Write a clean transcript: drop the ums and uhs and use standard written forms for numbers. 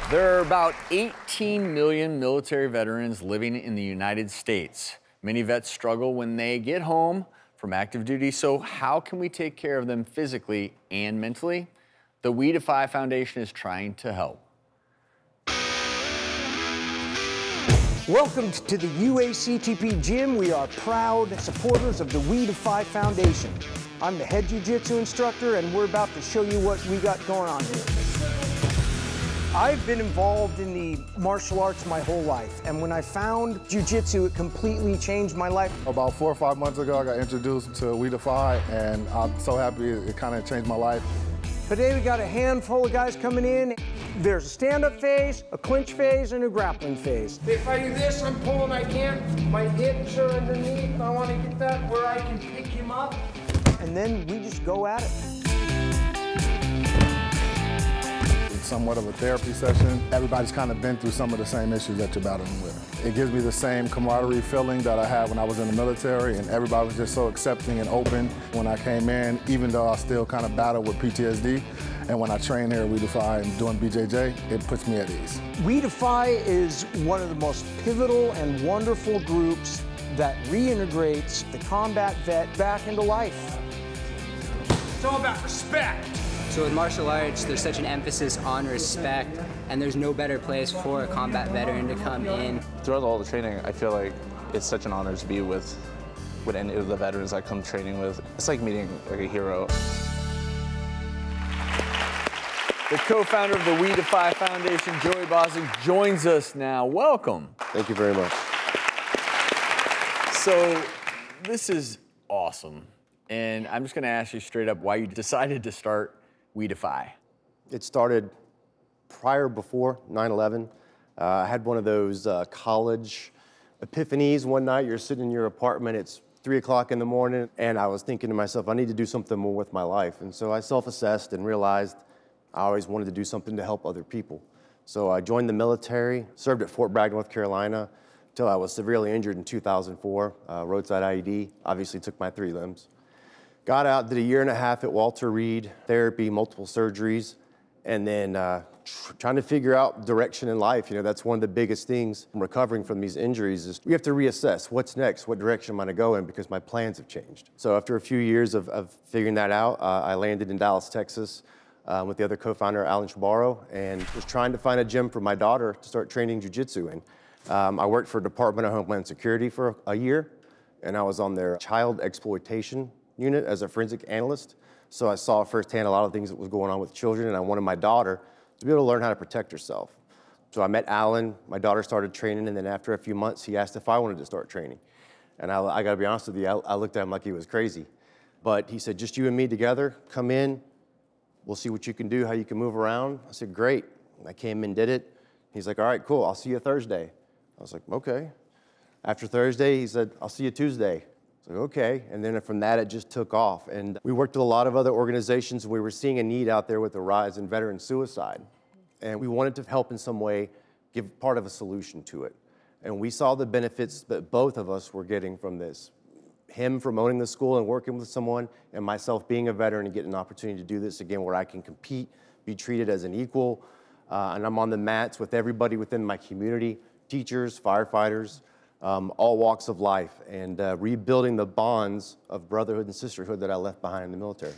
There are about 18 million military veterans living in the United States. Many vets struggle when they get home from active duty, so how can we take care of them physically and mentally? The We Defy Foundation is trying to help. Welcome to the UACTP Gym. We are proud supporters of the We Defy Foundation. I'm the head Jiu-Jitsu instructor, and we're about to show you what we got going on here. I've been involved in the martial arts my whole life, and when I found Jiu-Jitsu, it completely changed my life. About 4 or 5 months ago, I got introduced to We Defy, and I'm so happy it kind of changed my life. Today we got a handful of guys coming in. There's a stand-up phase, a clinch phase, and a grappling phase. If I do this, I'm pulling, I can't. My hips are underneath. I want to get that where I can pick him up. And then we just go at it. It's somewhat of a therapy session. Everybody's kind of been through some of the same issues that you're battling with. It gives me the same camaraderie feeling that I had when I was in the military, and everybody was just so accepting and open when I came in, even though I still kind of battle with PTSD. And when I train here at We Defy and doing BJJ, it puts me at ease. We Defy is one of the most pivotal and wonderful groups that reintegrates the combat vet back into life. It's all about respect. So with martial arts, there's such an emphasis on respect, and there's no better place for a combat veteran to come in. Throughout all the training, I feel like it's such an honor to be with any of the veterans I come training with. It's like meeting like a hero. The co-founder of the We Defy Foundation, Joey Bostic, joins us now. Welcome. Thank you very much. So this is awesome. And I'm just going to ask you straight up why you decided to start We Defy. It started before 9/11. I had one of those college epiphanies one night. You're sitting in your apartment, it's 3 o'clock in the morning, and I was thinking to myself, I need to do something more with my life. And so I self-assessed and realized I always wanted to do something to help other people. So I joined the military, served at Fort Bragg, North Carolina, until I was severely injured in 2004, roadside IED, obviously took my 3 limbs. Got out, did a 1.5 years at Walter Reed, therapy, multiple surgeries, and then trying to figure out direction in life. You know, that's one of the biggest things from recovering from these injuries is we have to reassess what's next, what direction am I gonna go in, because my plans have changed. So after a few years of figuring that out, I landed in Dallas, Texas, with the other co-founder, Alan Shabaro, and was trying to find a gym for my daughter to start training jiu-jitsu in. I worked for Department of Homeland Security for a year, and I was on their child exploitation unit as a forensic analyst. So I saw firsthand a lot of things that was going on with children, and I wanted my daughter to be able to learn how to protect herself. So I met Alan, my daughter started training, and then after a few months, he asked if I wanted to start training. And I gotta be honest with you, I looked at him like he was crazy. But he said, just you and me together, come in, we'll see what you can do, how you can move around. I said, great. I came in, did it. He's like, all right, cool, I'll see you Thursday. I was like, okay. After Thursday, he said, I'll see you Tuesday. I was like, okay. And then from that, it just took off. And we worked with a lot of other organizations, and we were seeing a need out there with the rise in veteran suicide. And we wanted to help in some way, give part of a solution to it. And we saw the benefits that both of us were getting from this. Him from owning the school and working with someone, and myself being a veteran and getting an opportunity to do this again where I can compete, be treated as an equal, and I'm on the mats with everybody within my community, teachers, firefighters, all walks of life, and rebuilding the bonds of brotherhood and sisterhood that I left behind in the military.